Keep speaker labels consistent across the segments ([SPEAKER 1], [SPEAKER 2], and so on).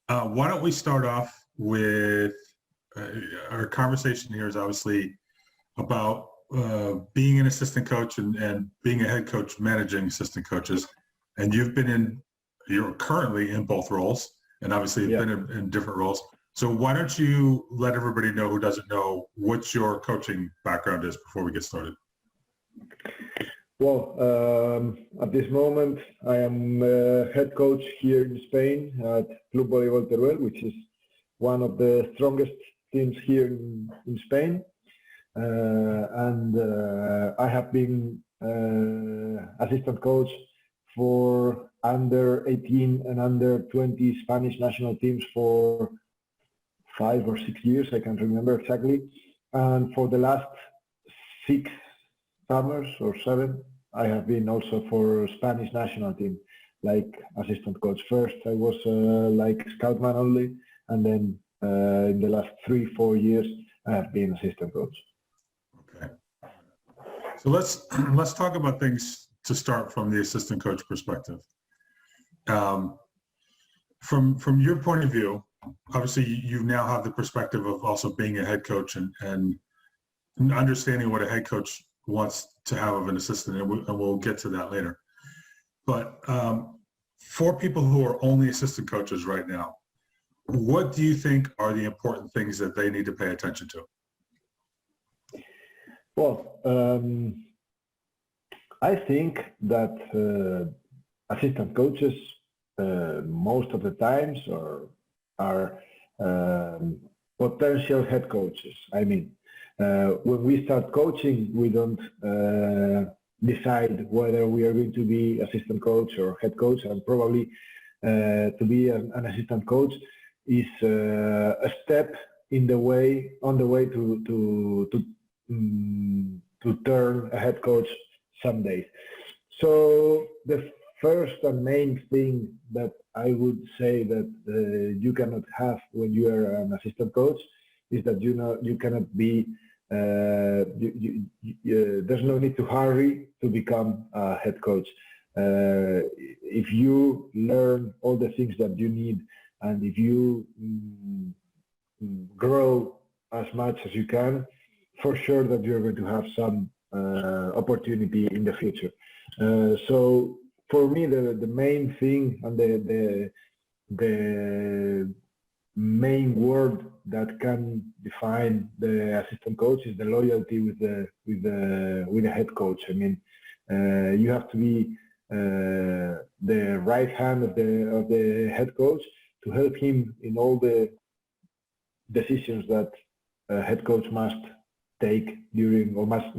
[SPEAKER 1] Why don't we start off with our conversation here is obviously about being an assistant coach and being a head coach, managing assistant coaches. And you're currently in both roles, and obviously you've been in different roles. So why don't you let everybody know who doesn't know what your coaching background is before we get started?
[SPEAKER 2] Well, at this moment, I am head coach here in Spain at Volley Teruel, which is one of the strongest teams here in Spain. And I have been assistant coach for under 18 and under 20 Spanish national teams for 5 or 6 years, I can't remember exactly. And for the last 6 summers or 7, I have been also for Spanish national team, like assistant coach. First, I was like scoutman only, and then in the last 3-4 years, I have been assistant coach.
[SPEAKER 1] Okay. So let's talk about things to start from the assistant coach perspective. From your point of view, obviously you now have the perspective of also being a head coach and understanding what a head coach wants to have of an assistant, and we'll get to that later. But for people who are only assistant coaches right now, what do you think are the important things that they need to pay attention to?
[SPEAKER 2] Well, I think that assistant coaches most of the times are potential head coaches. I mean, when we start coaching, we don't decide whether we are going to be assistant coach or head coach, and probably to be an assistant coach is a step on the way to turn a head coach someday. So the first and main thing that I would say that you cannot have when you are an assistant coach is that you cannot be. There's no need to hurry to become a head coach. If you learn all the things that you need, and if you grow as much as you can, for sure that you're going to have some opportunity in the future. So for me, the main thing and the main word that can define the assistant coach is the loyalty with the head coach. I mean, you have to be the right hand of the head coach to help him in all the decisions that a head coach must take during or must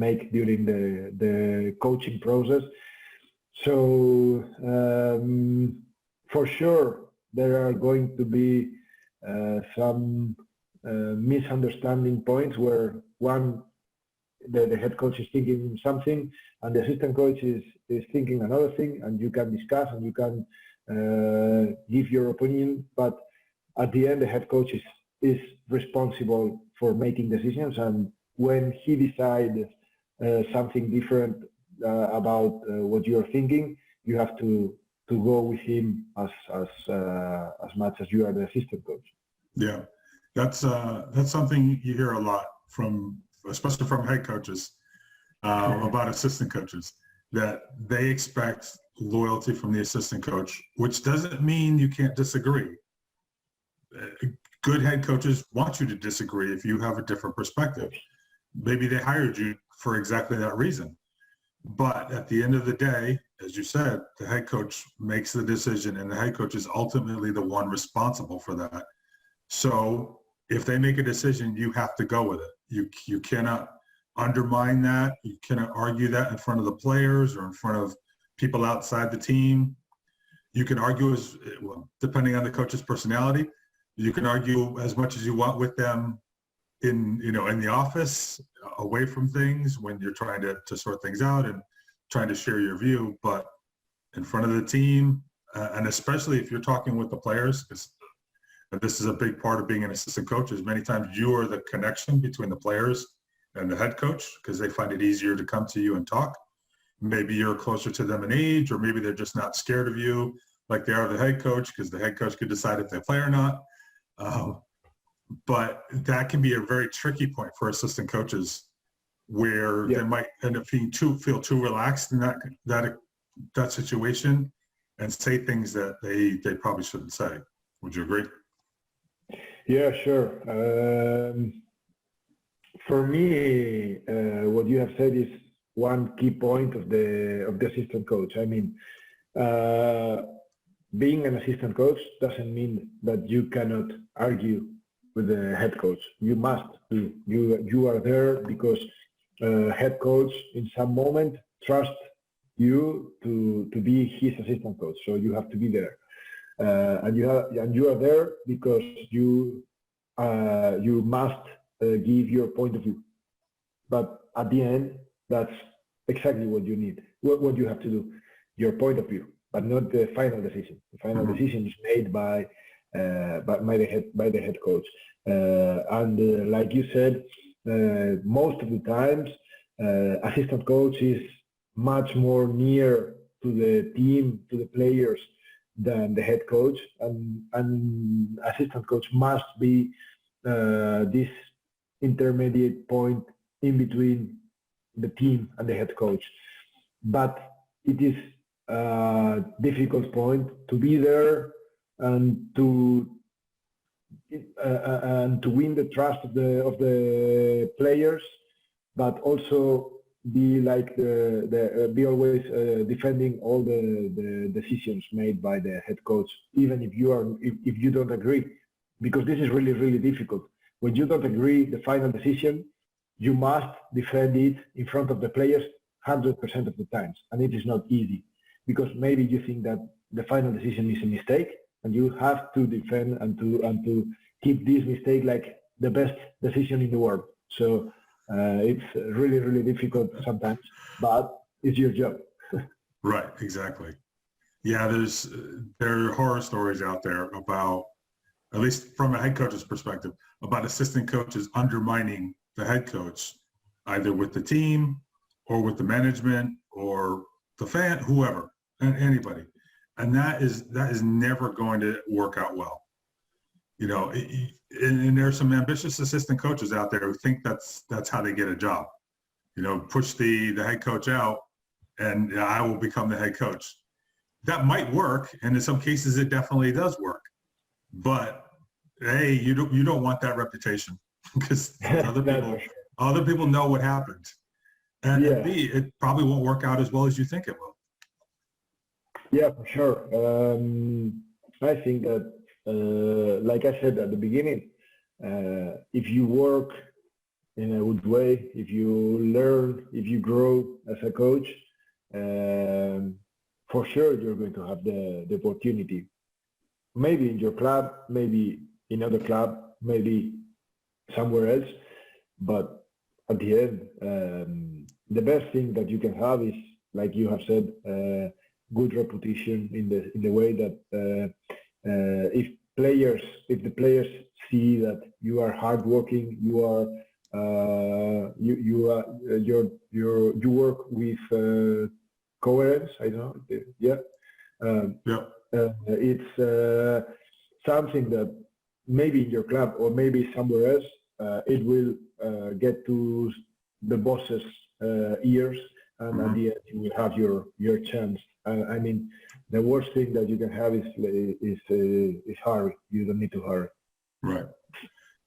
[SPEAKER 2] make during the coaching process. So for sure there are going to be some misunderstanding points where the head coach is thinking something and the assistant coach is thinking another thing, and you can discuss and you can give your opinion, but at the end the head coach is responsible for making decisions, and when he decides something different about what you are thinking, you have to go with him as much as you are the assistant coach.
[SPEAKER 1] Yeah, that's something you hear a lot especially from head coaches about assistant coaches, that they expect loyalty from the assistant coach, which doesn't mean you can't disagree. Good head coaches want you to disagree if you have a different perspective. Maybe they hired you for exactly that reason. But at the end of the day, as you said, the head coach makes the decision, and the head coach is ultimately the one responsible for that. So if they make a decision, you have to go with it. You cannot undermine that. You cannot argue that in front of the players or in front of people outside the team. You can argue depending on the coach's personality. You can argue as much as you want with them in the office, away from things, when you're trying to sort things out and trying to share your view. But in front of the team, and especially if you're talking with the players, because this is a big part of being an assistant coach, is many times you are the connection between the players and the head coach, because they find it easier to come to you and talk. Maybe you're closer to them in age, or maybe they're just not scared of you. like they are the head coach, because the head coach could decide if they play or not. But that can be a very tricky point for assistant coaches, where they might end up feel too relaxed in that situation and say things that they probably shouldn't say. Would you agree?
[SPEAKER 2] Yeah, sure. For me, what you have said is one key point of the assistant coach. I mean, being an assistant coach doesn't mean that you cannot argue with the head coach. You must be. You are there because head coach in some moment trusts you to be his assistant coach. So you have to be there, and you are there because you must give your point of view. But at the end, that's exactly what you need. What you have to do, your point of view, but not the final decision. The final decision is made by the head coach. And like you said, most of the times, assistant coach is much more near to the team, to the players, than the head coach. And assistant coach must be this intermediate point in between the team and the head coach. But it is a difficult point to be there and to win the trust of the players, but also be like be always defending all the decisions made by the head coach, even if you don't agree, because this is really difficult. When you don't agree the final decision, you must defend it in front of the players 100% of the times, and it is not easy, because maybe you think that the final decision is a mistake, and you have to defend and to keep this mistake like the best decision in the world. So it's really difficult sometimes, but it's your job.
[SPEAKER 1] Right, exactly. Yeah, there are horror stories out there about, at least from a head coach's perspective, about assistant coaches undermining the head coach, either with the team or with the management or the fan, whoever, anybody. And that is never going to work out well. You know, and there's some ambitious assistant coaches out there who think that's how they get a job. You know, push the head coach out and I will become the head coach. That might work, and in some cases it definitely does work. But A, you don't want that reputation, because other people know what happened. And B, it probably won't work out as well as you think it will.
[SPEAKER 2] Yeah, for sure. I think that, like I said at the beginning, if you work in a good way, if you learn, if you grow as a coach, for sure you're going to have the opportunity. Maybe in your club, maybe in other club, maybe somewhere else. But at the end, the best thing that you can have is, like you have said, good reputation in the way that if the players see that you are hardworking, you work with coherence. I don't know. It's something that maybe in your club or maybe somewhere else, it will get to the boss's ears, and at the end you will have your chance. I mean, the worst thing that you can have is hurry. You don't need to hurry.
[SPEAKER 1] Right.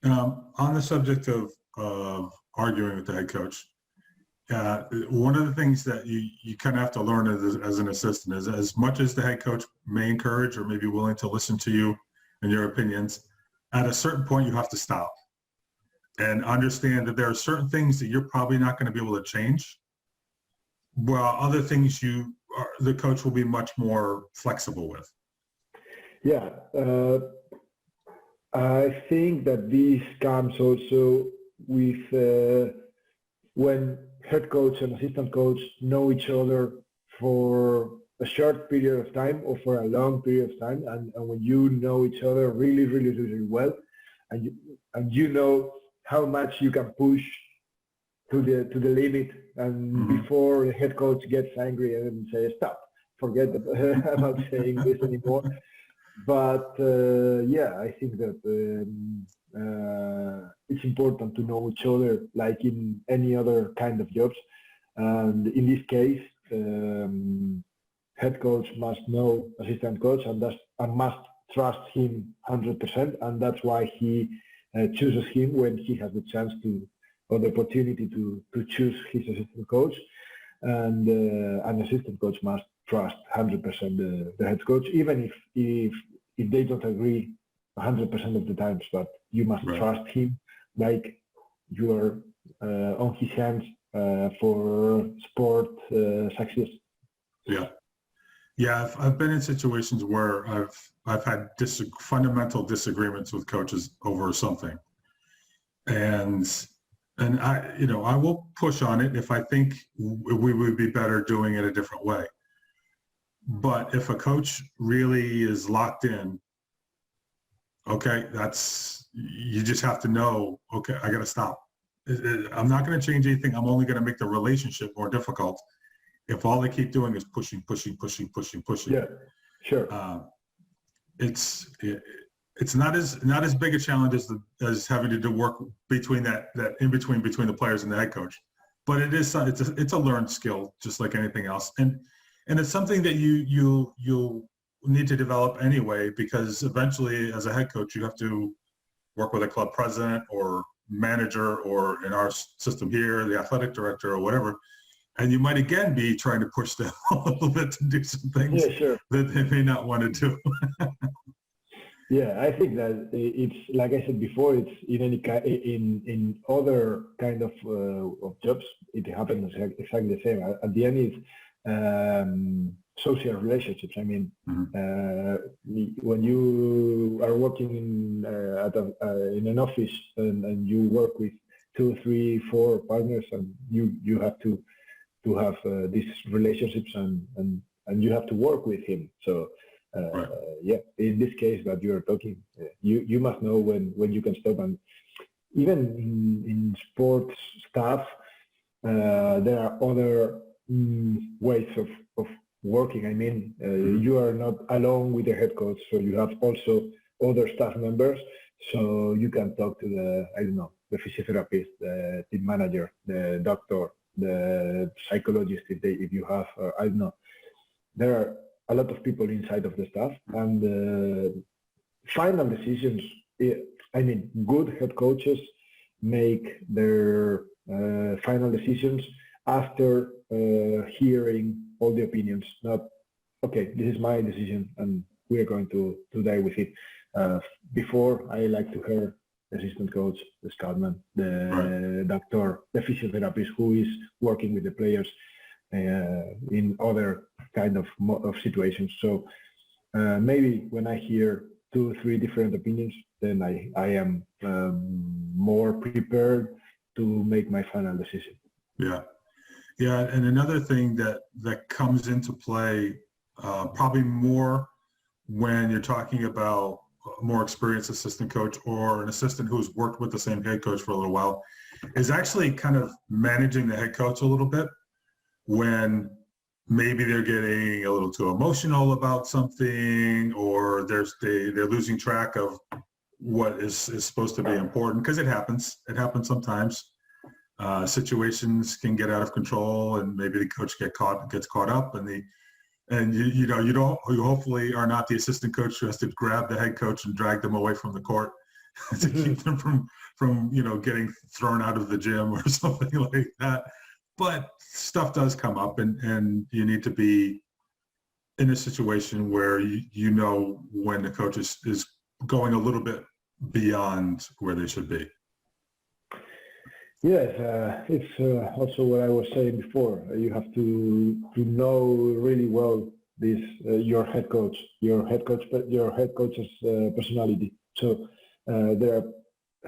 [SPEAKER 1] On the subject of arguing with the head coach, one of the things that you kind of have to learn as an assistant is, as much as the head coach may encourage or may be willing to listen to you and your opinions, at a certain point you have to stop and understand that there are certain things that you're probably not going to be able to change, while other things the coach will be much more flexible with.
[SPEAKER 2] Yeah, I think that this comes also with when head coach and assistant coach know each other for a short period of time or for a long period of time, and when you know each other really well, and you know how much you can push to the limit, and before the head coach gets angry and say stop, forget about saying this anymore. But yeah, I think that it's important to know each other, like in any other kind of jobs. And in this case, head coach must know assistant coach and must trust him 100%, and that's why he chooses him when he has the chance to or the opportunity to choose his assistant coach. And an assistant coach must trust 100% the head coach, even if they don't agree 100% of the times, but you must trust him like you are on his hands for sport success.
[SPEAKER 1] Yeah. Yeah, I've been in situations where I've had fundamental disagreements with coaches over something, and I will push on it if I think we would be better doing it a different way. But if a coach really is locked in, okay, you just have to know, okay, I got to stop. I'm not going to change anything. I'm only going to make the relationship more difficult if all they keep doing is pushing.
[SPEAKER 2] Yeah, sure.
[SPEAKER 1] It's not as big a challenge as having to do work between that in between the players and the head coach, but it's a learned skill just like anything else, and it's something that you'll need to develop anyway, because eventually as a head coach you have to work with a club president or manager, or in our system here the athletic director or whatever. And you might again be trying to push them a little bit to do some things that they may not want to do.
[SPEAKER 2] Yeah, I think that it's like I said before. It's in other kind of jobs. It happens exactly the same. At the end, it's social relationships. I mean, when you are working in an office and you work with 2, 3, 4 partners, and you have to have these relationships and you have to work with him. So yeah, in this case that you are talking, you must know when you can stop. And even in sports stuff, there are other ways of working. I mean, you are not alone with the head coach, so you have also other staff members, so you can talk to the physiotherapist, the team manager, the doctor, the psychologist if you have, I don't know. There are a lot of people inside of the staff, and final decisions. I mean, good head coaches make their final decisions after hearing all the opinions. Not, okay, this is my decision, and we are going to die with it. Before, I like to hear the assistant coach, the scoutman, the doctor, the physiotherapist who is working with the players in other kind of situations. So maybe when I hear 2, 3 different opinions, then I am more prepared to make my final decision.
[SPEAKER 1] Yeah, and another thing that comes into play probably more when you're talking about a more experienced assistant coach or an assistant who's worked with the same head coach for a little while, is actually kind of managing the head coach a little bit when maybe they're getting a little too emotional about something, or they're losing track of what is supposed to be important, because it happens sometimes. Situations can get out of control, and maybe the coach gets caught up, and you hopefully are not the assistant coach who has to grab the head coach and drag them away from the court to keep them from getting thrown out of the gym or something like that. But stuff does come up, and you need to be in a situation where you know when the coach is going a little bit beyond where they should be.
[SPEAKER 2] Yes, it's also what I was saying before. You have to know really well this your head coach's personality. So there are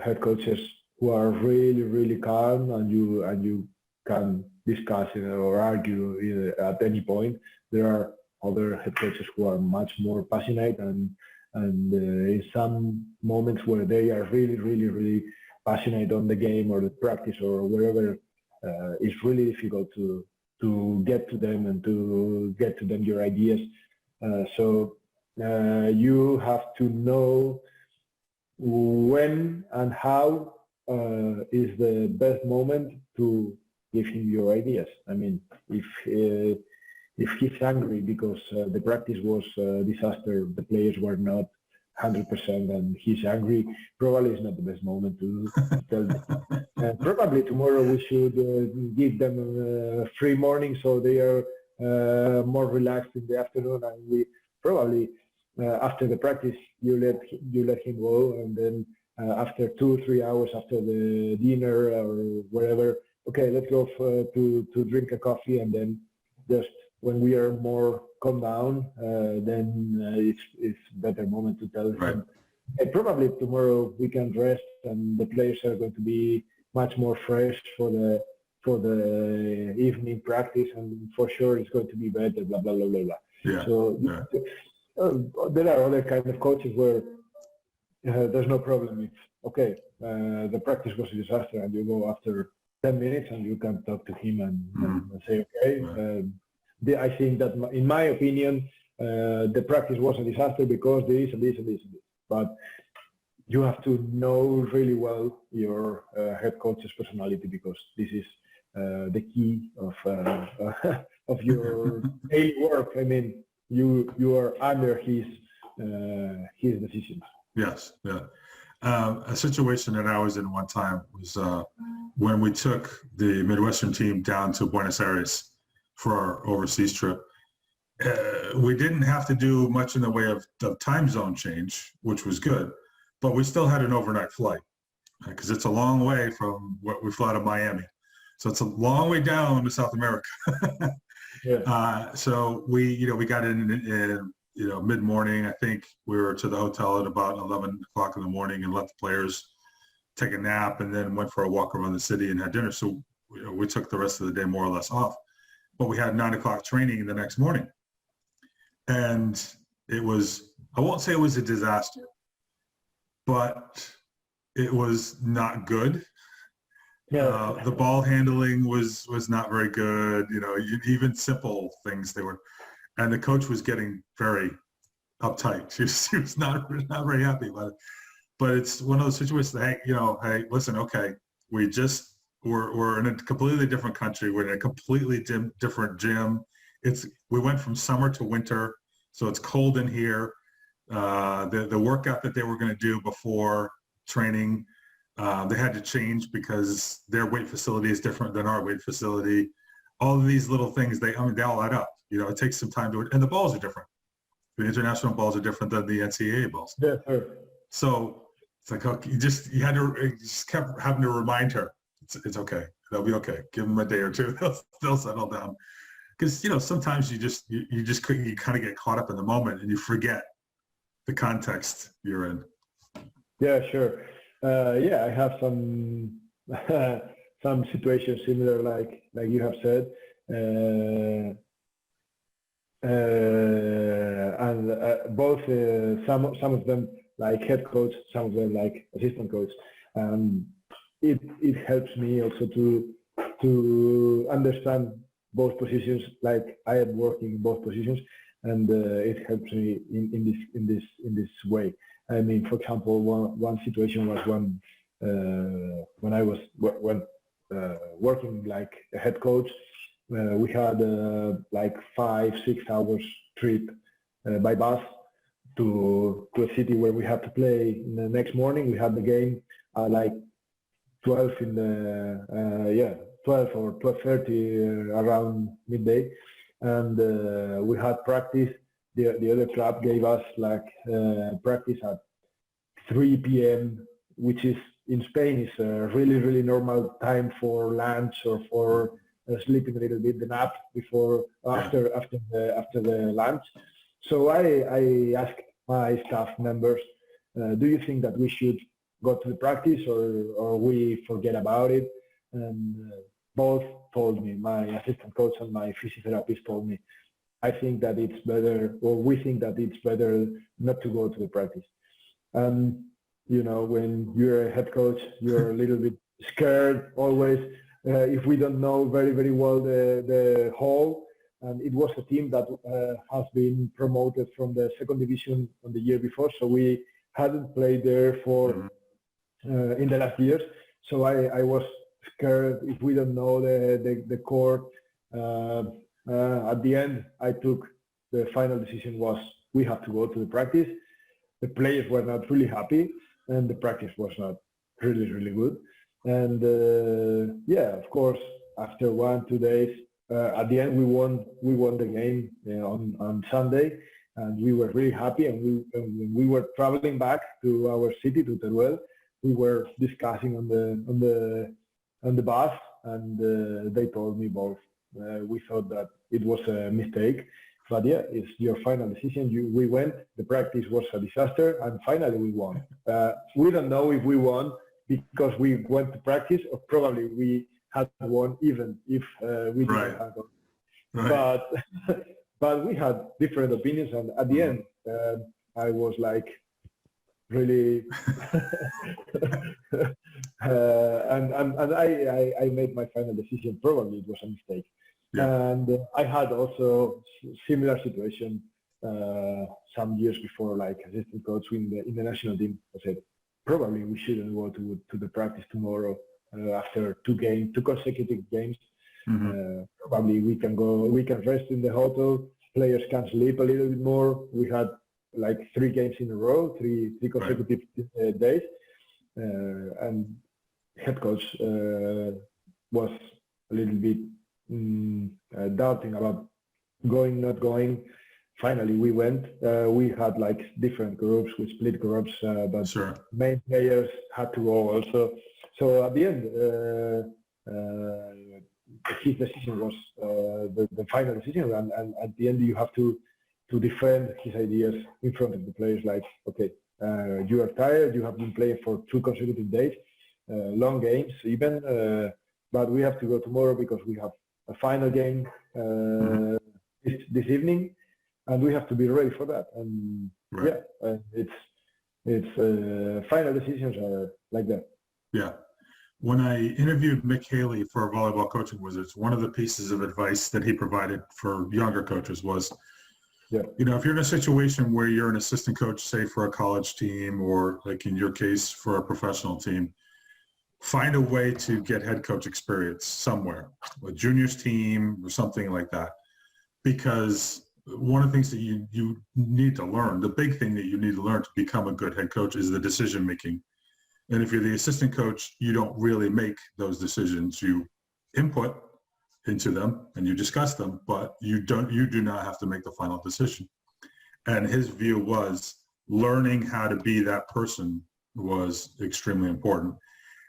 [SPEAKER 2] head coaches who are really, really calm, and you can discuss it or argue at any point. There are other head coaches who are much more passionate, and in some moments where they are really, really, really passionate on the game or the practice or wherever, it's really difficult get to them and to get to them your ideas. So you have to know when and how is the best moment to give him your ideas. I mean, if he's angry because the practice was a disaster, the players were not 100%, and he's angry, probably it's not the best moment to tell them. Probably tomorrow we should give them a free morning so they are more relaxed in the afternoon, and we probably after the practice you let him go, and then after 2-3 hours after the dinner or wherever, okay, let's go to drink a coffee, and then just when we are more calm down, then it's better moment to tell him. And probably tomorrow we can rest, and the players are going to be much more fresh for the evening practice, and for sure it's going to be better. Blah blah blah blah blah.
[SPEAKER 1] Yeah.
[SPEAKER 2] So there are other kind of coaches where there's no problem. It's okay. The practice was a disaster, and you go after 10 minutes and you can talk to him and say, okay. I think that, in my opinion, the practice was a disaster because this and this and this and this. But you have to know really well your head coach's personality, because this is the key of your daily work. I mean, you are under his decisions.
[SPEAKER 1] Yes, yeah. A situation that I was in one time was when we took the Midwestern team down to Buenos Aires for our overseas trip. We didn't have to do much in the way of time zone change, which was good, but we still had an overnight flight because it's a long way from what we flew out of Miami. So it's a long way down to South America.
[SPEAKER 2] Yeah.
[SPEAKER 1] So we got in mid-morning. I think we were to the hotel at about 11 o'clock in the morning and let the players take a nap, and then went for a walk around the city and had dinner. So we took the rest of the day more or less off. But we had 9 o'clock training the next morning. And it was, I won't say it was a disaster, but it was not good.
[SPEAKER 2] Yeah.
[SPEAKER 1] The ball handling was not very good. Even simple things and the coach was getting very uptight. She was not very happy about it. But it's one of those situations that, hey, listen, okay, we're in a completely different country. We're in a completely different gym. We went from summer to winter, so it's cold in here. The workout that they were going to do before training, they had to change because their weight facility is different than our weight facility. All of these little things, they all add up. It takes some time and the balls are different. The international balls are different than the NCAA balls.
[SPEAKER 2] Yeah, sure.
[SPEAKER 1] So it's like, okay, you just kept having to remind her, it's okay. They'll be okay. Give them a day or two. They'll settle down. Because sometimes you kind of get caught up in the moment and you forget the context you're in.
[SPEAKER 2] Yeah, sure. I have some situations similar, like you have said, and both some of them like head coach, some of them like assistant coach. It helps me also to understand both positions. Like I am working in both positions, and it helps me in this way. I mean, for example, one situation was when I was working like a head coach. We had like 5-6 hours trip by bus to a city where we had to play. In the next morning, we had the game like 12 or 12:30 around midday, and we had practice. The other club gave us like practice at 3 p.m., which is in Spain is a really normal time for lunch or for sleeping a little bit, the nap before after the lunch. So I asked my staff members, do you think that we should go to the practice or we forget about it? And both told me, my assistant coach and my physiotherapist told me, I think that it's better, or we think that it's better not to go to the practice. When you're a head coach, you're a little bit scared always. if we don't know very, very well the whole. And it was a team that has been promoted from the second division on the year before, so we hadn't played there for in the last years. So I was scared if we don't know the court. At the end, I took the final decision was we have to go to the practice. The players were not really happy, and the practice was not really, really good. And yeah, of course, after 1-2 days, at the end we won the game on Sunday, and we were really happy. And when we were traveling back to our city, to Teruel, we were discussing on the bus, and they told me both. We thought that it was a mistake, but yeah, it's your final decision. We went. The practice was a disaster, and finally we won. We don't know if we won because we went to practice, or probably we had won even if we didn't have won. Right. But we had different opinions, and at the end, I was like really, and I made my final decision. Probably it was a mistake. Yeah. And I had also similar situation some years before, like assistant coach in the national team. I said probably we shouldn't go to the practice tomorrow after two consecutive games. Probably we can rest in the hotel. Players can sleep a little bit more. We had like 3 games in a row, three consecutive days, and head coach was a little bit doubting about going, not going. Finally, we went. We had like different groups, we split groups, but main players had to go also. So at the end, his decision was the final decision, and at the end you have to defend his ideas in front of the players. Like, okay, you are tired. You have been playing for 2 consecutive days, long games even, but we have to go tomorrow because we have a final game this evening, and we have to be ready for that. And yeah, it's final decisions are like that.
[SPEAKER 1] Yeah. When I interviewed Mick Haley for Volleyball Coaching Wizards, one of the pieces of advice that he provided for younger coaches was, you know, if you're in a situation where you're an assistant coach, say for a college team, or like in your case for a professional team, find a way to get head coach experience somewhere, a juniors team or something like that. Because one of the things that you need to learn, the big thing that you need to learn to become a good head coach is the decision making. And if you're the assistant coach, you don't really make those decisions. You input into them and you discuss them, but you do not have to make the final decision. And his view was learning how to be that person was extremely important.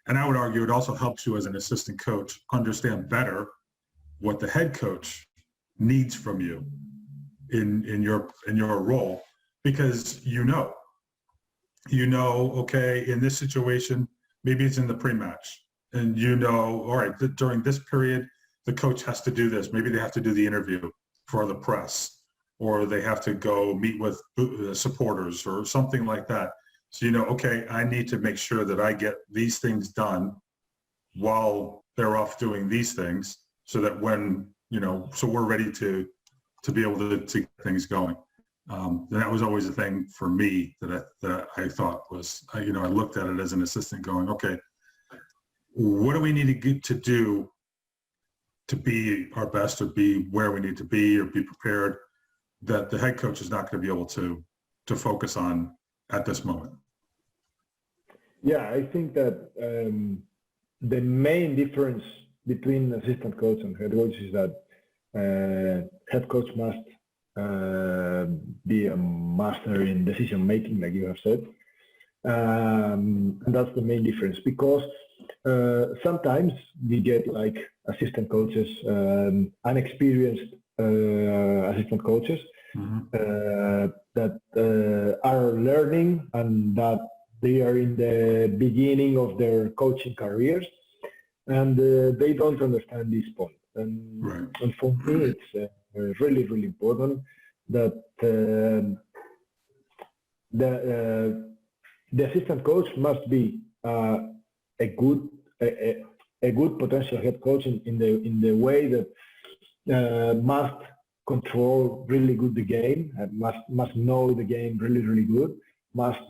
[SPEAKER 1] And I would argue it also helps you as an assistant coach understand better what the head coach needs from you in your role, because you know, okay, in this situation, maybe it's in the pre-match, and you know, all right, during this period, the coach has to do this. Maybe they have to do the interview for the press, or they have to go meet with supporters or something like that. So, you know, okay, I need to make sure that I get these things done while they're off doing these things, so that when, you know, so we're ready to be able to get things going. And that was always a thing for me that I thought was, you know, I looked at it as an assistant going, okay, what do we need to get to do to be our best, or be where we need to be, or be prepared, that the head coach is not going to be able to focus on at this moment?
[SPEAKER 2] Yeah, I think that the main difference between assistant coach and head coach is that head coach must be a master in decision making, like you have said, and that's the main difference. Because sometimes we get like assistant coaches, unexperienced assistant coaches that are learning, and that they are in the beginning of their coaching careers, and they don't understand this point. And for me, it's really, really important that the assistant coach must be a good a good potential head coach in the way that must control really good the game, must know the game really good, must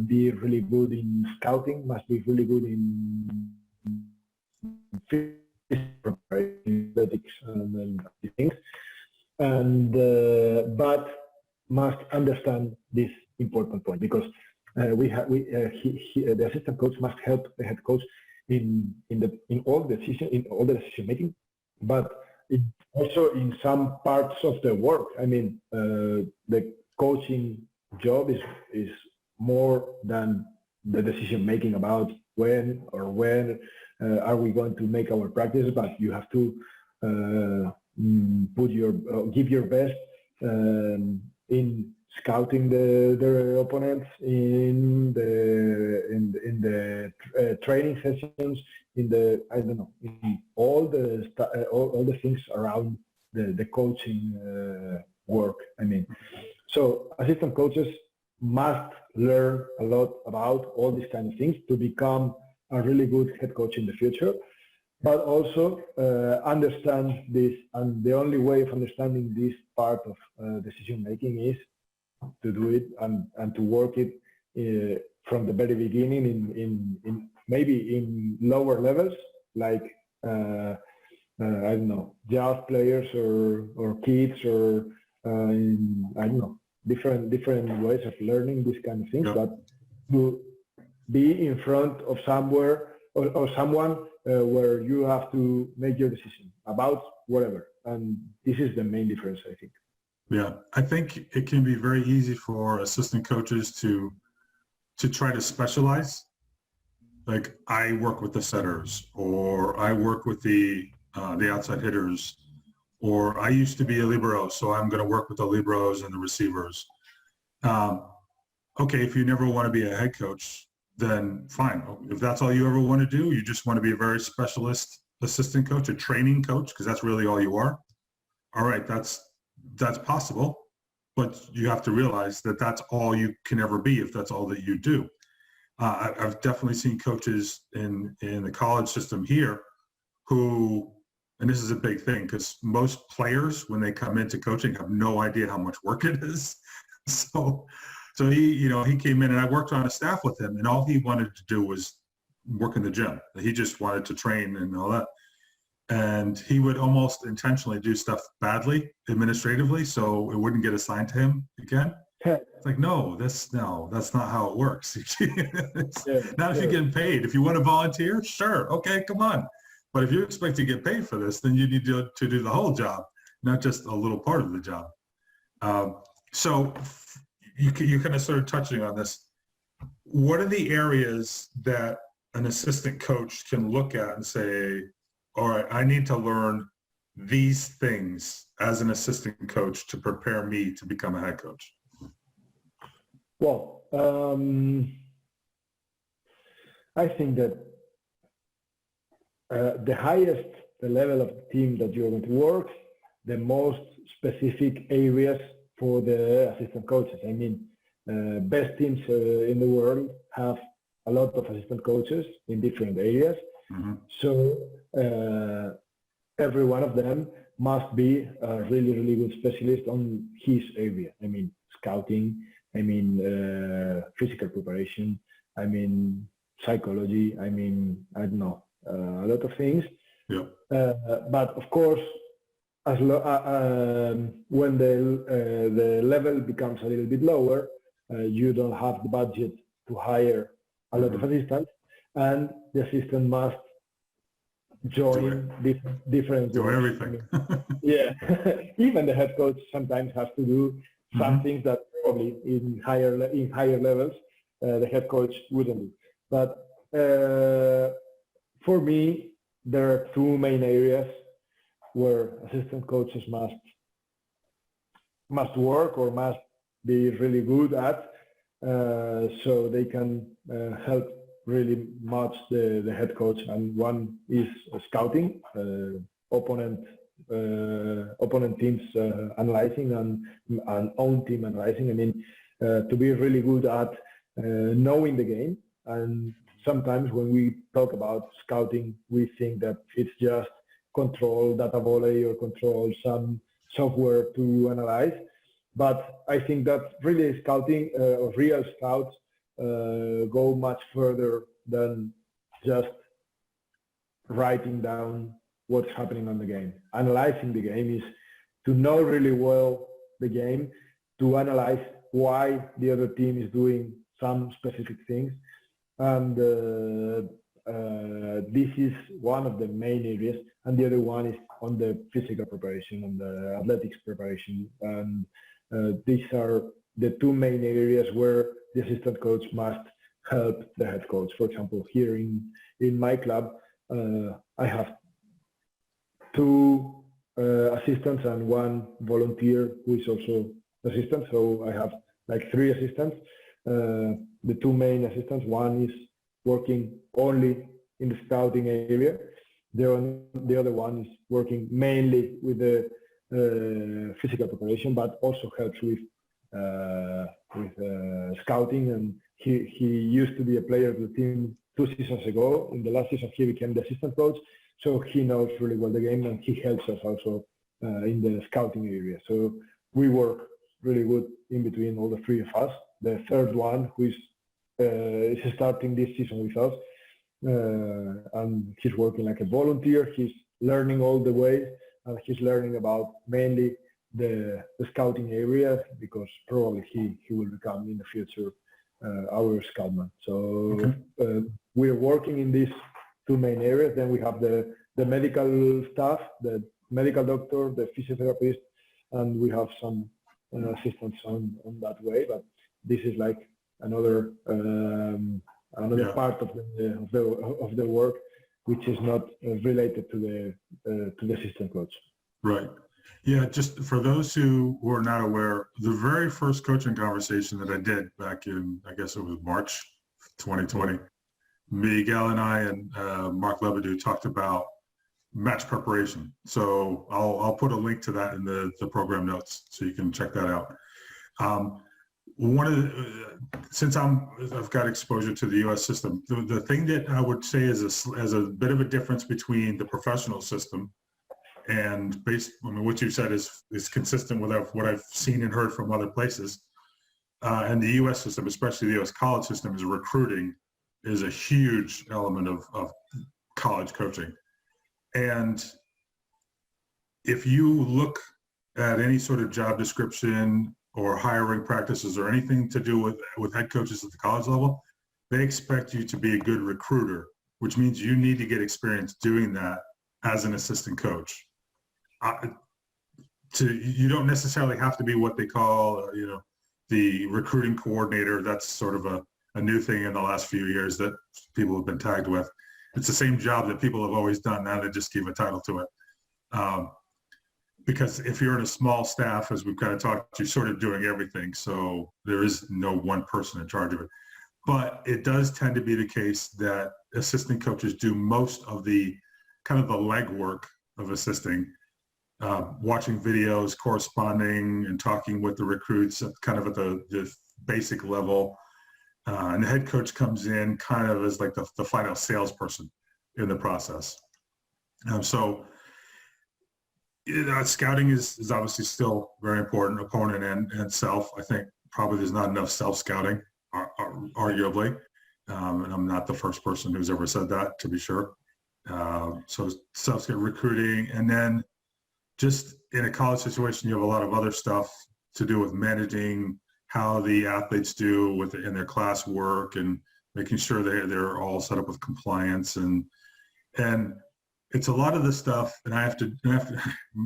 [SPEAKER 2] be really good in scouting, must be really good in athletics and things, and but must understand this important point, because the assistant coach must help the head coach in all the decision making, but also in some parts of the work. I mean, the coaching job is more than the decision making about when are we going to make our practice, but you have to give your best in scouting the opponents, in the training sessions, in all the things around the coaching work. I mean, so assistant coaches must learn a lot about all these kind of things to become a really good head coach in the future, but also understand this. And the only way of understanding this part of decision making is to do it and to work it from the very beginning in maybe in lower levels, like I don't know, jazz players or kids, or I don't know, different ways of learning these kind of things.
[SPEAKER 1] Yep.
[SPEAKER 2] But to be in front of somewhere or someone where you have to make your decision about whatever, and this is the main difference, I think.
[SPEAKER 1] Yeah, I think it can be very easy for assistant coaches to try to specialize. Like, I work with the setters, or I work with the outside hitters, or I used to be a libero, so I'm going to work with the liberos and the receivers. Okay, if you never want to be a head coach, then fine. If that's all you ever want to do, you just want to be a very specialist assistant coach, a training coach, because that's really all you are. All right, that's possible, but you have to realize that that's all you can ever be if that's all that you do. I've definitely seen coaches in the college system here who, and this is a big thing, because most players, when they come into coaching, have no idea how much work it is. So he came in, and I worked on a staff with him, and all he wanted to do was work in the gym. He just wanted to train and all that. And he would almost intentionally do stuff badly administratively so it wouldn't get assigned to him again. It's like, no, that's not how it works. Not if you're getting paid. If you want to volunteer, sure, okay, come on. But if you expect to get paid for this, then you need to do the whole job, not just a little part of the job. So you kind of started touching on this. What are the areas that an assistant coach can look at and say, all right, I need to learn these things as an assistant coach to prepare me to become a head coach?
[SPEAKER 2] Well, I think that the highest the level of the team that you're going to work, the most specific areas for the assistant coaches. I mean, best teams in the world have a lot of assistant coaches in different areas.
[SPEAKER 1] Mm-hmm.
[SPEAKER 2] So every one of them must be a really, really good specialist on his area. I mean, scouting, I mean, physical preparation, I mean, psychology, I mean, I don't know, a lot of things.
[SPEAKER 1] Yeah.
[SPEAKER 2] But of course, when the level becomes a little bit lower, you don't have the budget to hire a lot of assistants, and the assistant must join different
[SPEAKER 1] do everything.
[SPEAKER 2] Yeah, even the head coach sometimes has to do some things that probably in higher levels the head coach wouldn't do. But for me, there are two main areas where assistant coaches must work or must be really good at, so they can help really much the head coach. And one is scouting, opponent teams analyzing, and own team analyzing. I mean, to be really good at knowing the game and sometimes when we talk about scouting, we think that it's just control data volley or control some software to analyze. But I think that really scouting, real scouts go much further than just writing down what's happening on the game. Analyzing the game is to know really well the game, to analyze why the other team is doing some specific things. And this is one of the main areas. And the other one is on the physical preparation, on the athletics preparation. And these are the two main areas where the assistant coach must help the head coach. For example, here in my club, I have two assistants and one volunteer who is also assistant. So I have like 3 assistants. The 2 main assistants, one is working only in the scouting area. The other one is working mainly with the physical preparation, but also helps with scouting. And he used to be a player of the team 2 seasons ago. In the last season, he became the assistant coach, so he knows really well the game, and he helps us also in the scouting area. So we work really good in between all the 3 of us. The third one, who is starting this season with us, and he's working like a volunteer. He's learning all the way, and he's learning about mainly the scouting area, because probably he will become in the future our scoutman. So we're working in these 2 main areas. Then we have the medical staff, the medical doctor, the physiotherapist, and we have some assistants on that way. But this is like another part of the work, which is not related to the assistant coach.
[SPEAKER 1] Right. Yeah, just for those who are not aware, the very first coaching conversation that I did back in, I guess it was March 2020, Miguel and I and Mark Lebedew talked about match preparation. So I'll put a link to that in the program notes so you can check that out. Since I've got exposure to the U.S. system, the thing that I would say is as a bit of a difference between the professional system and what you said is consistent with what I've seen and heard from other places. And the U.S. system, especially the U.S. college system, is recruiting is a huge element of college coaching. And if you look at any sort of job description or hiring practices or anything to do with head coaches at the college level, they expect you to be a good recruiter, which means you need to get experience doing that as an assistant coach. You don't necessarily have to be what they call, the recruiting coordinator. That's sort of a new thing in the last few years that people have been tagged with. It's the same job that people have always done. Now they just give a title to it. Because if you're in a small staff, as we've kind of talked, you're sort of doing everything. So there is no one person in charge of it. But it does tend to be the case that assistant coaches do most of the kind of the legwork of assisting, watching videos, corresponding, and talking with the recruits kind of at the basic level. And the head coach comes in kind of as like the final salesperson in the process. Scouting is obviously still very important, opponent and self. I think probably there's not enough self-scouting, arguably. And I'm not the first person who's ever said that, to be sure. So self-scout recruiting, and then just in a college situation, you have a lot of other stuff to do with managing how the athletes do in their class work and making sure they're all set up with compliance and it's a lot of the stuff. And I have to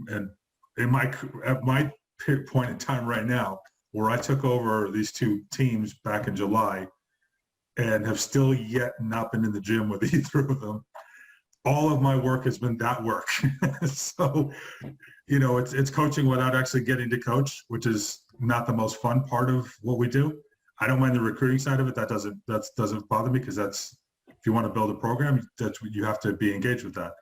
[SPEAKER 1] and at my point in time right now, where I took over these 2 teams back in July and have still yet not been in the gym with either of them, all of my work has been that work. So, it's coaching without actually getting to coach, which is not the most fun part of what we do. I don't mind the recruiting side of it. That doesn't bother me, because that's, if you want to build a program, that's what you have to be engaged with that.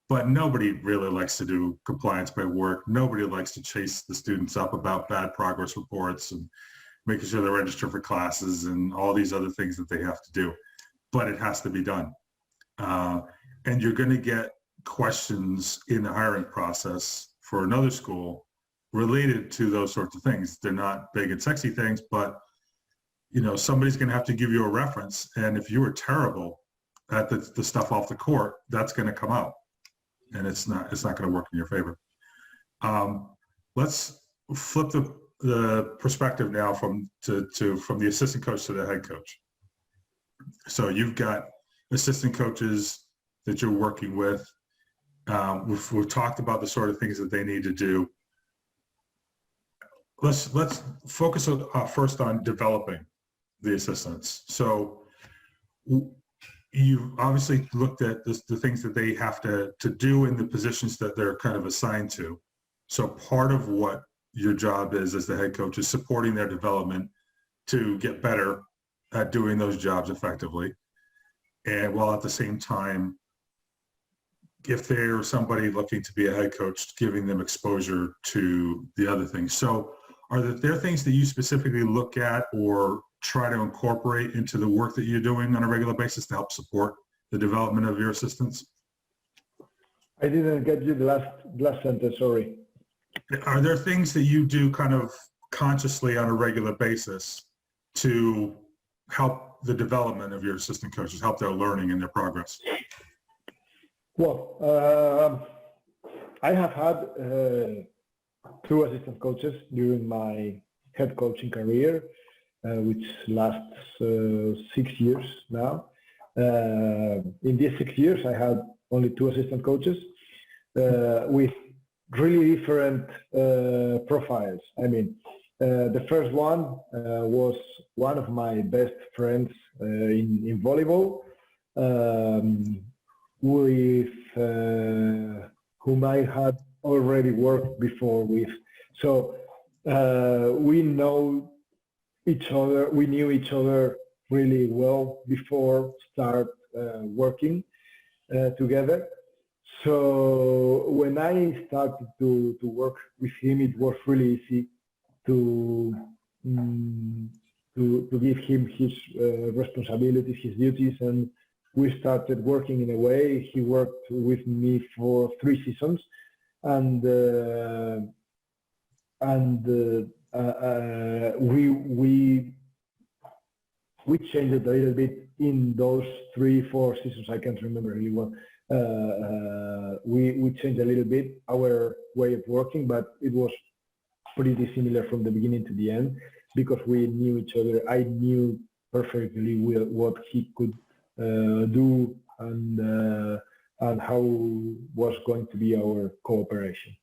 [SPEAKER 1] But nobody really likes to do compliance by work. Nobody likes to chase the students up about bad progress reports and making sure they're registered for classes and all these other things that they have to do. but it has to be done. And you're going to get questions in the hiring process for another school related to those sorts of things. They're not big and sexy things, but somebody's going to have to give you a reference. And if you were terrible at the stuff off the court, that's going to come out, and it's not going to work in your favor. Let's flip the perspective now from the assistant coach to the head coach. So you've got assistant coaches that you're working with. We've talked about the sort of things that they need to do. Let's focus first on developing the assistants. So you obviously looked at the things that they have to do in the positions that they're kind of assigned to. So part of what your job is as the head coach is supporting their development to get better at doing those jobs effectively. And while at the same time, if they're somebody looking to be a head coach, giving them exposure to the other things. So are there things that you specifically look at or try to incorporate into the work that you're doing on a regular basis to help support the development of your assistants?
[SPEAKER 2] I didn't get you the last sentence, sorry.
[SPEAKER 1] Are there things that you do kind of consciously on a regular basis to help the development of your assistant coaches, help their learning and their progress?
[SPEAKER 2] Well, I have had 2 assistant coaches during my head coaching career, which lasts 6 years now. In these 6 years, I had only 2 assistant coaches with really different profiles. I mean, the first one was one of my best friends in volleyball, with whom I had already worked before with. So we knew each other really well before start working together. So when I started to work with him, it was really easy to give him his responsibilities, his duties, and we started working in a way. He worked with me for 3 seasons, and we changed it a little bit in those 3-4 seasons. I can't remember really well. We changed a little bit our way of working, but it was pretty similar from the beginning to the end because we knew each other. I knew perfectly what he could do and how was going to be our cooperation.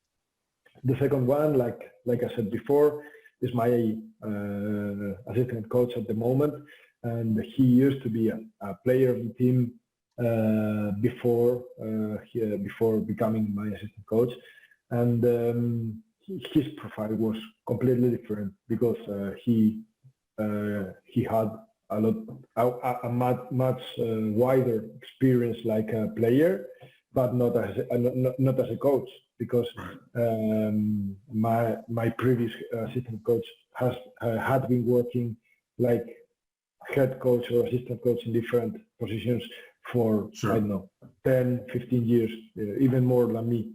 [SPEAKER 2] The second one, like I said before, is my assistant coach at the moment, and he used to be a player of the team before becoming my assistant coach, and his profile was completely different because he had a much wider experience like a player, but not as a coach, because my previous assistant coach had been working like head coach or assistant coach in different positions for, sure, I don't know, 10, 15 years, even more than me.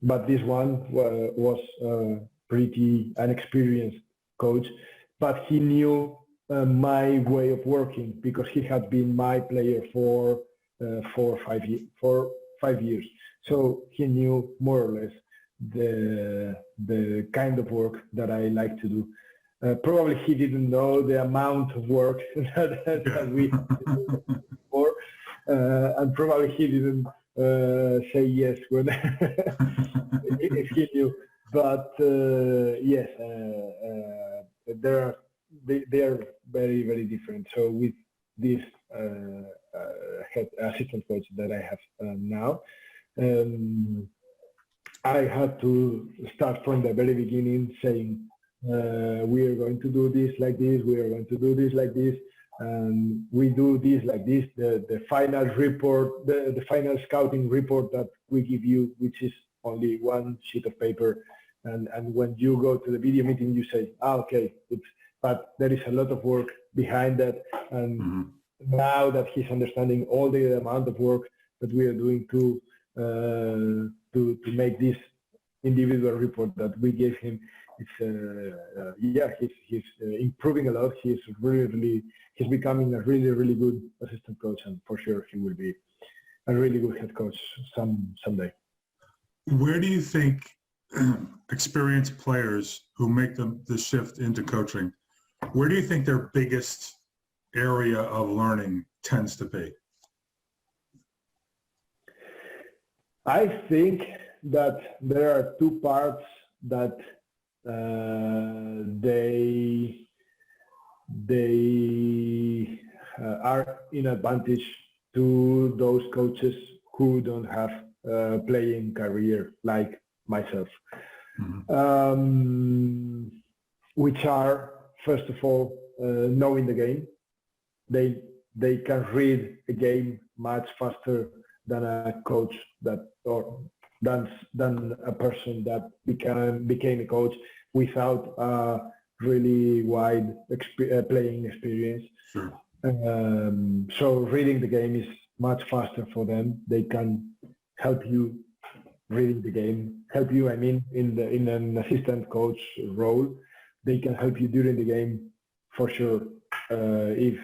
[SPEAKER 2] But this one was pretty inexperienced coach, but he knew my way of working because he had been my player for 5 years. So he knew more or less the kind of work that I like to do. Probably he didn't know the amount of work that we did before, and probably he didn't say yes when if he knew. But yes, they are very, very different. So with this head assistant coach that I have now, I had to start from the very beginning saying, we are going to do this like this, we are going to do this like this, and we do this like this. The final report, the final scouting report that we give you, which is only 1 sheet of paper, and when you go to the video meeting, you say, okay, but there is a lot of work behind that. And
[SPEAKER 1] Mm-hmm.
[SPEAKER 2] now that he's understanding all the amount of work that we are doing to make this individual report that we gave him, it's he's improving a lot. He's becoming a really good assistant coach, and for sure he will be a really good head coach someday.
[SPEAKER 1] Where do you think experienced players who make the shift into coaching, where do you think their biggest area of learning tends to be?
[SPEAKER 2] I think that there are two parts that they are in advantage to those coaches who don't have a playing career like myself, which are, first of all, knowing the game. They can read a game much faster than a coach than a person that became a coach without a really wide playing experience.
[SPEAKER 1] Sure.
[SPEAKER 2] So reading the game is much faster for them. They can help you reading the game. Help you, I mean, in an assistant coach role. They can help you during the game for sure. If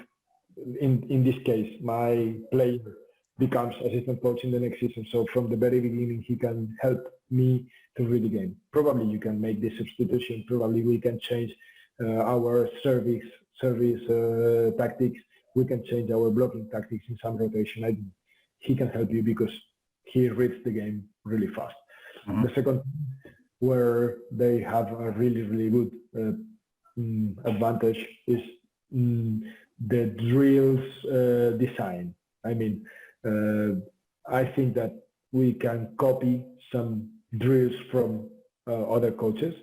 [SPEAKER 2] in this case my player becomes assistant coach in the next season, so from the very beginning he can help me to read the game. Probably you can make this substitution. Probably we can change our service tactics. We can change our blocking tactics in some rotation. He can help you because he reads the game really fast. The second, where they have a really good advantage, is the drills design. I mean, I think that we can copy some drills from other coaches,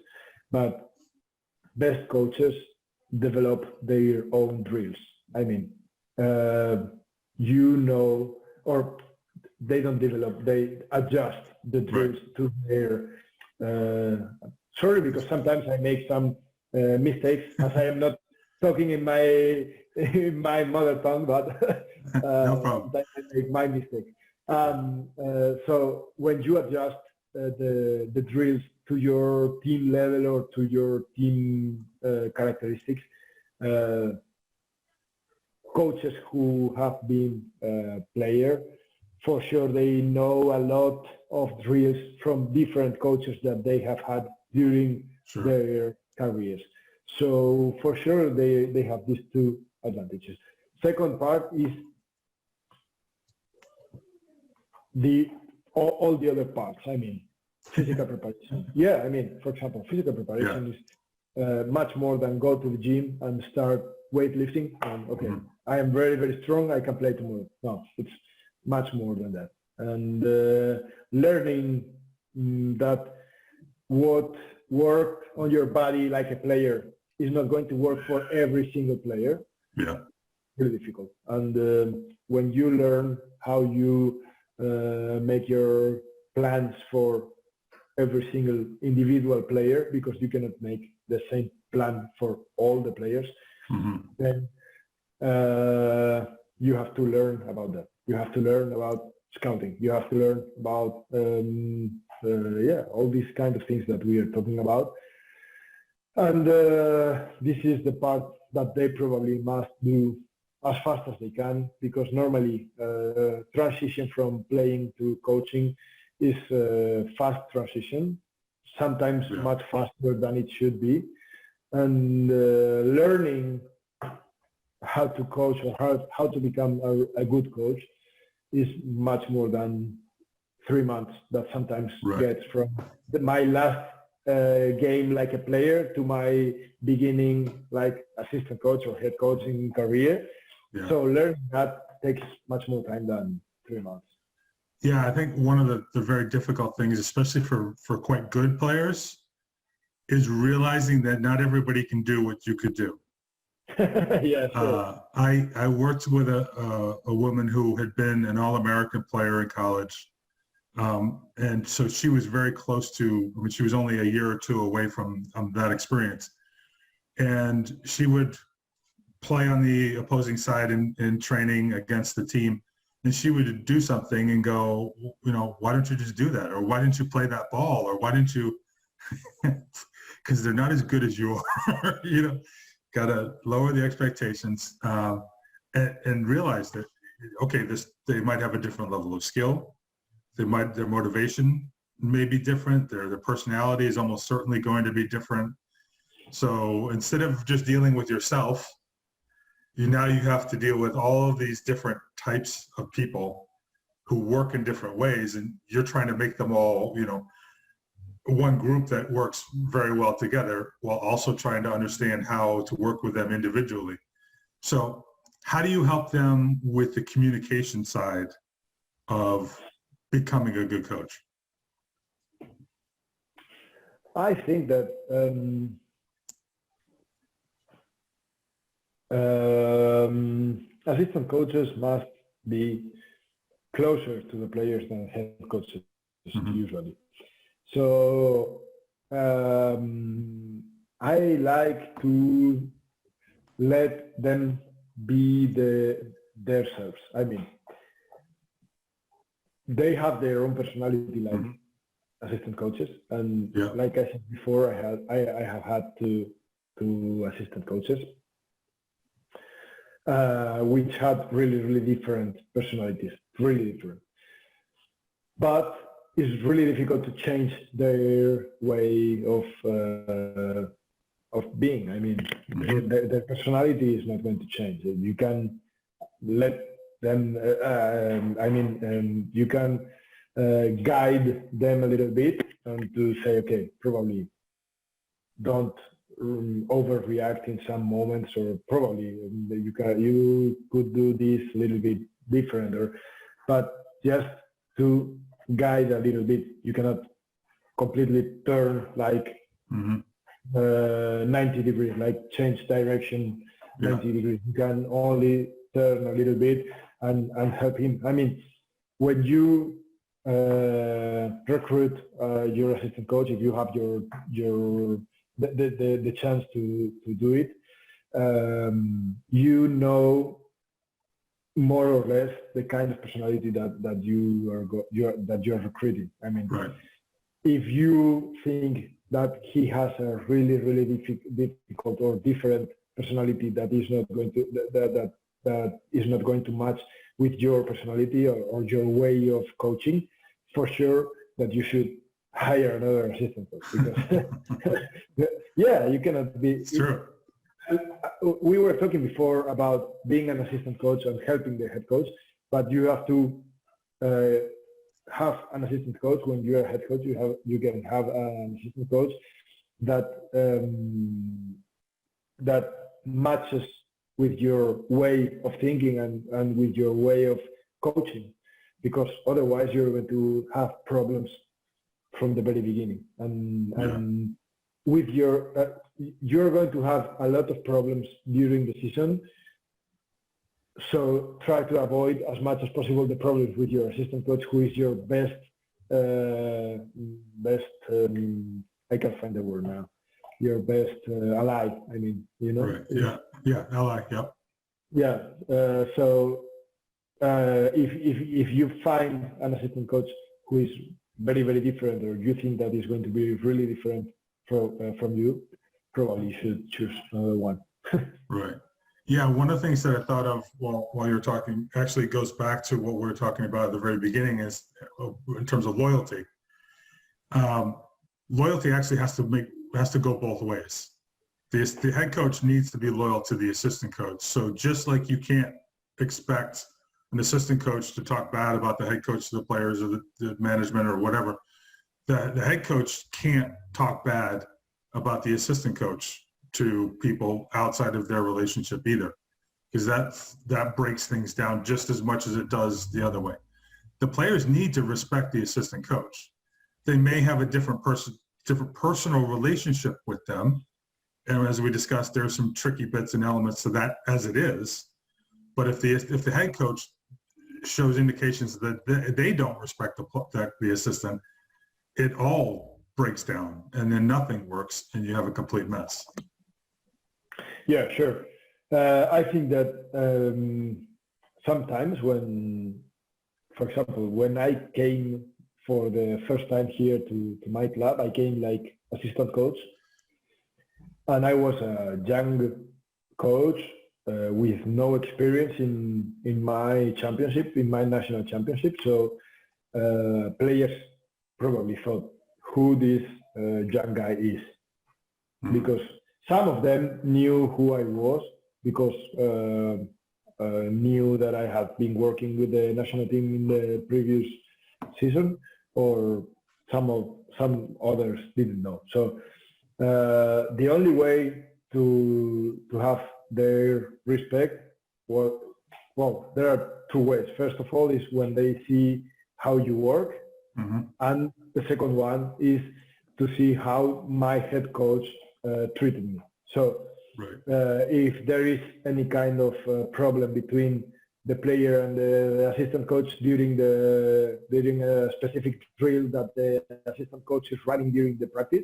[SPEAKER 2] but best coaches develop their own drills. I mean, or they don't develop, they adjust the drills to their, sorry, because sometimes I make some mistakes as I am not talking in my mother tongue, but
[SPEAKER 1] No problem.
[SPEAKER 2] I make my mistake. So when you adjust the drills to your team level or to your team characteristics, coaches who have been player, for sure they know a lot of drills from different coaches that they have had during their careers. So for sure they have these two advantages. Second part is all the other parts. I mean, physical preparation. Yeah, I mean, for example, physical preparation is much more than go to the gym and start weightlifting. And okay, I am very strong. I can play tomorrow. No, it's much more than that. And learning that what worked on your body like a player is not going to work for every single player.
[SPEAKER 1] Yeah.
[SPEAKER 2] Really difficult. And when you learn how you make your plans for every single individual player, because you cannot make the same plan for all the players, then you have to learn about that. You have to learn about scouting. You have to learn about all these kind of things that we are talking about. And this is the part that they probably must do as fast as they can, because normally transition from playing to coaching is a fast transition, sometimes much faster than it should be. And learning how to coach or how to become a good coach is much more than 3 months that sometimes gets from my last game like a player to my beginning like assistant coach or head coaching career. Yeah. So learning that takes much more time than 3 months.
[SPEAKER 1] Yeah, I think one of the very difficult things, especially for quite good players, is realizing that not everybody can do what you could do.
[SPEAKER 2] Yeah, sure.
[SPEAKER 1] I worked with a woman who had been an All-American player in college. And so she was very close to, I mean, she was only a year or two away from that experience. And she would play on the opposing side in training against the team, and she would do something and go, why don't you just do that? Or why didn't you play that ball? Or why didn't you, because they're not as good as you are, got to lower the expectations and realize that, okay, they might have a different level of skill. Their motivation may be different. Their personality is almost certainly going to be different. So instead of just dealing with yourself, you have to deal with all of these different types of people who work in different ways, and you're trying to make them all, one group that works very well together, while also trying to understand how to work with them individually. So how do you help them with the communication side of becoming a good coach?
[SPEAKER 2] I think that assistant coaches must be closer to the players than head coaches usually. So I like to let them be themselves. I mean, they have their own personality, like assistant coaches, and like I said before, I have had two assistant coaches, which had really different personalities, really different. But it's really difficult to change their way of being. I mean, their personality is not going to change. You can let them. You can guide them a little bit and to say, okay, probably don't overreact in some moments, or probably you could do this a little bit different, but just to guide a little bit. You cannot completely turn like 90 degrees, like change direction 90 degrees. You can only turn a little bit and help him. I mean, when you recruit your assistant coach, if you have the chance to do it, more or less the kind of personality that you are recruiting. I mean, if you think that he has a really difficult or different personality that is not going to that is not going to match with your personality or your way of coaching, for sure that you should hire another assistant coach, because you cannot be.
[SPEAKER 1] It's true.
[SPEAKER 2] We were talking before about being an assistant coach and helping the head coach, but you have to have an assistant coach. When you are a head coach, you can have an assistant coach that that matches with your way of thinking and with your way of coaching, because otherwise you're going to have problems from the very beginning, and with your you're going to have a lot of problems during the season. So try to avoid as much as possible the problems with your assistant coach, who is your best I can't find the word now. Your best ally. I mean,
[SPEAKER 1] Right. Ally. Yep.
[SPEAKER 2] Yeah. So if you find an assistant coach who is very different, or you think that is going to be really different from you, probably you should choose another one.
[SPEAKER 1] Right. Yeah. One of the things that I thought of while you're talking actually goes back to what we were talking about at the very beginning, is in terms of loyalty. Loyalty actually has to go both ways. The head coach needs to be loyal to the assistant coach. So just like you can't expect an assistant coach to talk bad about the head coach to the players or the management or whatever, the head coach can't talk bad about the assistant coach to people outside of their relationship either, because that breaks things down just as much as it does the other way. The players need to respect the assistant coach. They may have a different personal relationship with them. And as we discussed, there's some tricky bits and elements to that as it is. But if the head coach shows indications that they don't respect the assistant, it all breaks down, and then nothing works, and you have a complete mess.
[SPEAKER 2] Yeah, sure. I think that sometimes when, for example, when I came for the first time here to my club, I came like assistant coach, and I was a young coach with no experience in my championship, in my national championship. So players probably thought who this young guy is, because some of them knew who I was because knew that I had been working with the national team in the previous season, or some others didn't know. So the only way to have their respect was, well, there are two ways. First of all is when they see how you work, and the second one is to see how my head coach treated me. So if there is any kind of problem between the player and the assistant coach during a specific drill that the assistant coach is running during the practice,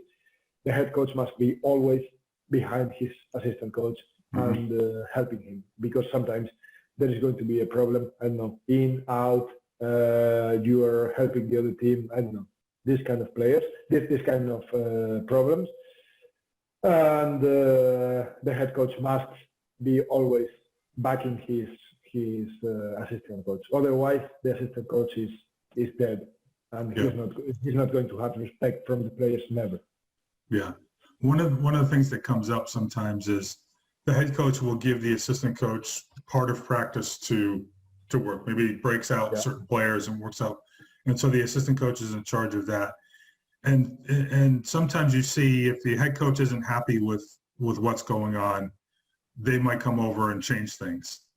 [SPEAKER 2] the head coach must be always behind his assistant coach and helping him, because sometimes there is going to be a problem. I don't know, in, out, you are helping the other team. I don't know, this kind of players, this kind of problems. And the head coach must be always backing his assistant coach. Otherwise, the assistant coach is dead, and he's not going to have respect from the players, never.
[SPEAKER 1] Yeah, one of the things that comes up sometimes is the head coach will give the assistant coach part of practice to work. Maybe he breaks out certain players and works out, and so the assistant coach is in charge of that. And sometimes you see if the head coach isn't happy with what's going on, they might come over and change things.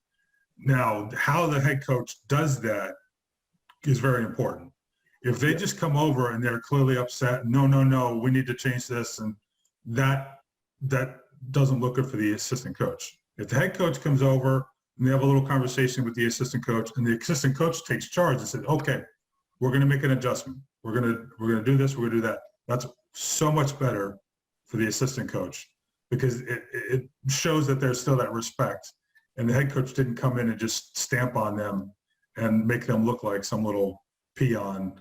[SPEAKER 1] Now, how the head coach does that is very important. If they just come over and they're clearly upset, no, we need to change this, and that doesn't look good for the assistant coach. If the head coach comes over and they have a little conversation with the assistant coach, and the assistant coach takes charge and says, okay, we're going to make an adjustment. We're going to do this. We're going to do that. That's so much better for the assistant coach, because it shows that there's still that respect, and the head coach didn't come in and just stamp on them and make them look like some little peon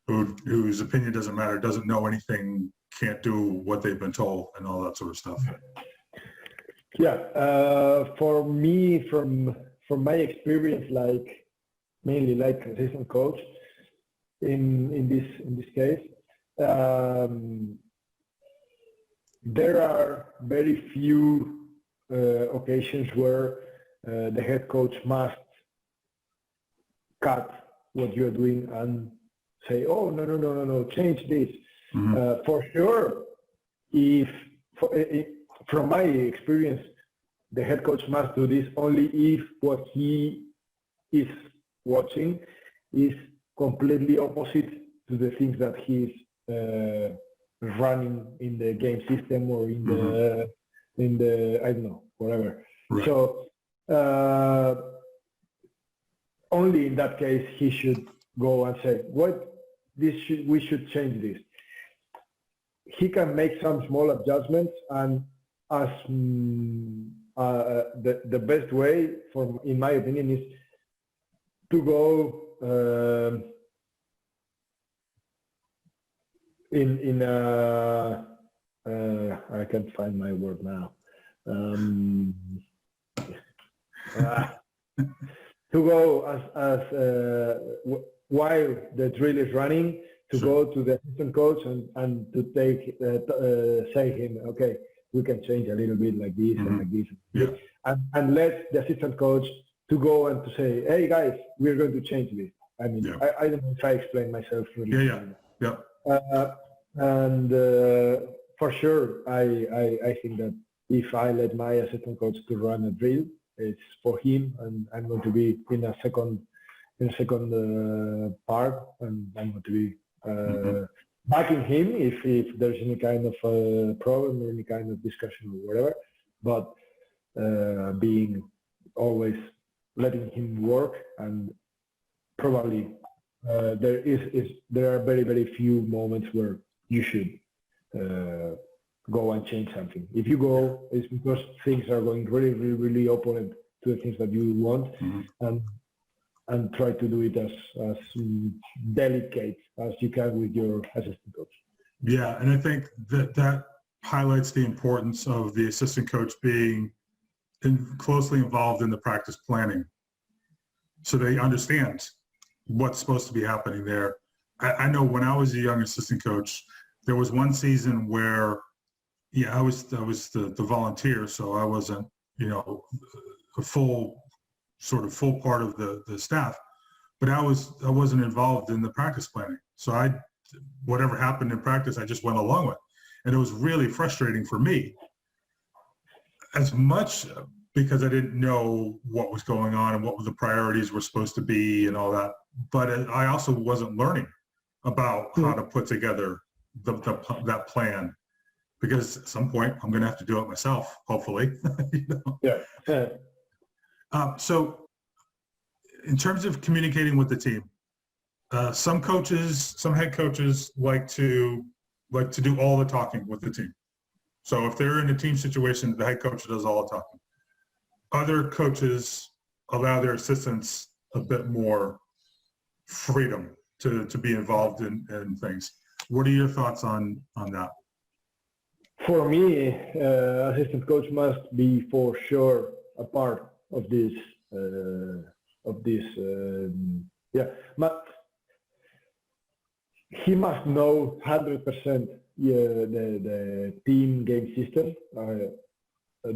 [SPEAKER 1] whose opinion doesn't matter, doesn't know anything, can't do what they've been told, and all that sort of stuff.
[SPEAKER 2] Yeah, for me, from my experience, mainly like assistant coach, in this case, there are very few occasions where the head coach must cut what you're doing and say, oh, no, change this. For sure, from my experience, the head coach must do this only if what he is watching is completely opposite to the things that he's running in the game system or in the I don't know, whatever. Right. So only in that case he should go and say, we should change this. He can make some small adjustments, and as the best way, in my opinion, is to go I can't find my word now. To go as while the drill is running, to go to the assistant coach and to take say him, okay, we can change a little bit like this and like this, and let the assistant coach to go and to say, hey guys, we're going to change this. I mean, I don't know if I explain myself really. And for sure, I think that if I let my assistant coach to run a drill, it's for him, and I'm going to be in a second part, and I'm going to be backing him if there's any kind of problem or any kind of discussion or whatever, but being always letting him work. And probably there are very, very few moments where you should go and change something. If you go, it's because things are going really, really, really opponent to the things that you want, and try to do it as delicate as you can with your assistant coach.
[SPEAKER 1] Yeah, and I think that highlights the importance of the assistant coach being closely involved in the practice planning, so they understand what's supposed to be happening there. I know when I was a young assistant coach, there was one season where, I was the volunteer, so I wasn't, a full part of the staff, but I wasn't involved in the practice planning. So whatever happened in practice, I just went along with, and it was really frustrating for me. As much because I didn't know what was going on and what the priorities were supposed to be and all that, but I also wasn't learning about how to put together that plan, because at some point I'm going to have to do it myself, hopefully.
[SPEAKER 2] Yeah.
[SPEAKER 1] So in terms of communicating with the team, some head coaches like to do all the talking with the team. So if they're in a team situation, the head coach does all the talking. Other coaches allow their assistants a bit more freedom to be involved in things. What are your thoughts on that?
[SPEAKER 2] For me, assistant coach must be for sure a part of this. But he must know 100% the team game system,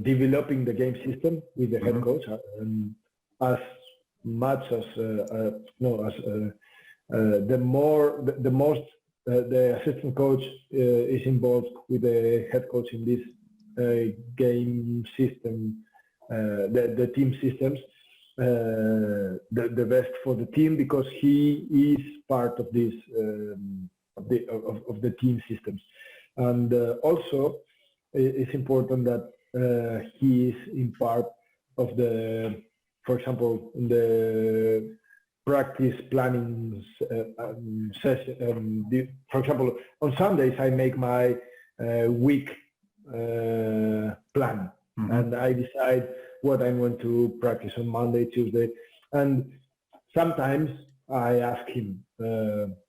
[SPEAKER 2] developing the game system with the head coach, and as much as the assistant coach is involved with the head coach in this game system, the team systems, the best for the team, because he is part of this of the team systems. And also it's important that he is in part of the, for example, in the practice planning session. For example, on Sundays I make my week plan, and I decide what I'm going to practice on Monday, Tuesday, and sometimes I ask him,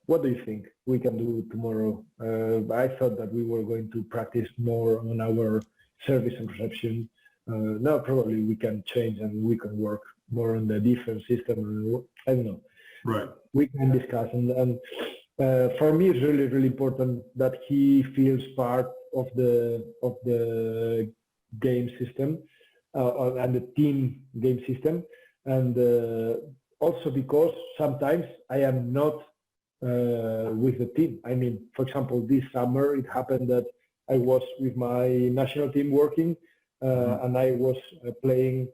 [SPEAKER 2] what do you think we can do tomorrow? I thought that we were going to practice more on our service and reception. Now probably we can change and we can work more on the defense system. I don't know.
[SPEAKER 1] Right.
[SPEAKER 2] We can discuss, and for me it's really, really important that he feels part of the game system and the team game system, and also because sometimes I am not with the team. I mean, for example, this summer it happened that I was with my national team working, and I was playing.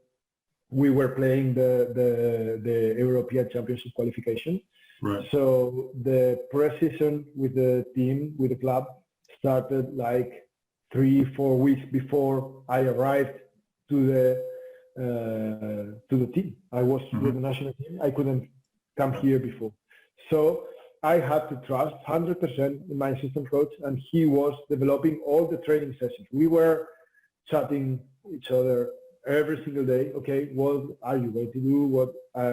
[SPEAKER 2] We were playing the European Championship qualification.
[SPEAKER 1] Right.
[SPEAKER 2] So the pre-season with the team, with the club, started like 3-4 weeks before I arrived to the team. I was with the national team. I couldn't come here before. So I had to trust 100% in my assistant coach, and he was developing all the training sessions. We were chatting each other every single day. Okay, what are you going to do?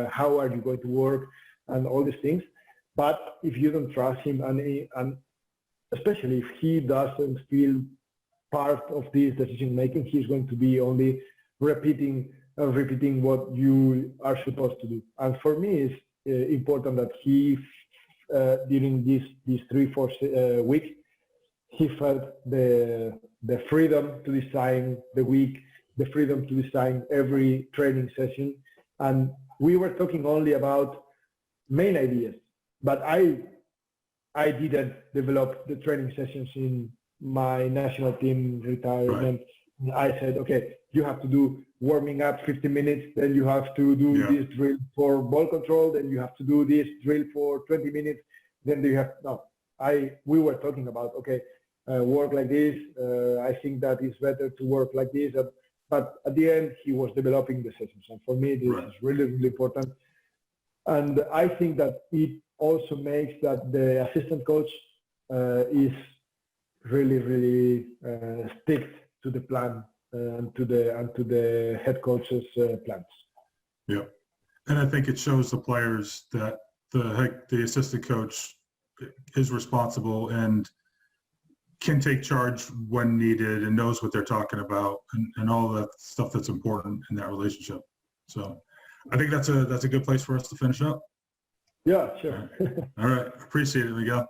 [SPEAKER 2] How are you going to work? And all these things. But if you don't trust him, and especially if he doesn't feel part of this decision making, he's going to be only repeating what you are supposed to do. And for me, it's important that he, during these 3-4 weeks, he felt the freedom to design the week, the freedom to design every training session. And we were talking only about main ideas, but I didn't develop the training sessions in my national team retirement. Right. I said, okay, you have to do warming up 15 minutes, then you have to do this drill for ball control, then you have to do this drill for 20 minutes, then you have, we were talking about, okay, work like this, I think that it's better to work like this, but at the end, he was developing the sessions, and for me, this is really, really important. And I think that it also makes that the assistant coach is really stick to the plan and to the head coach's plans.
[SPEAKER 1] Yeah, and I think it shows the players that the assistant coach is responsible and can take charge when needed and knows what they're talking about and all that stuff that's important in that relationship. So I think that's a good place for us to finish up.
[SPEAKER 2] Yeah, sure.
[SPEAKER 1] All right. Appreciate it, Miguel.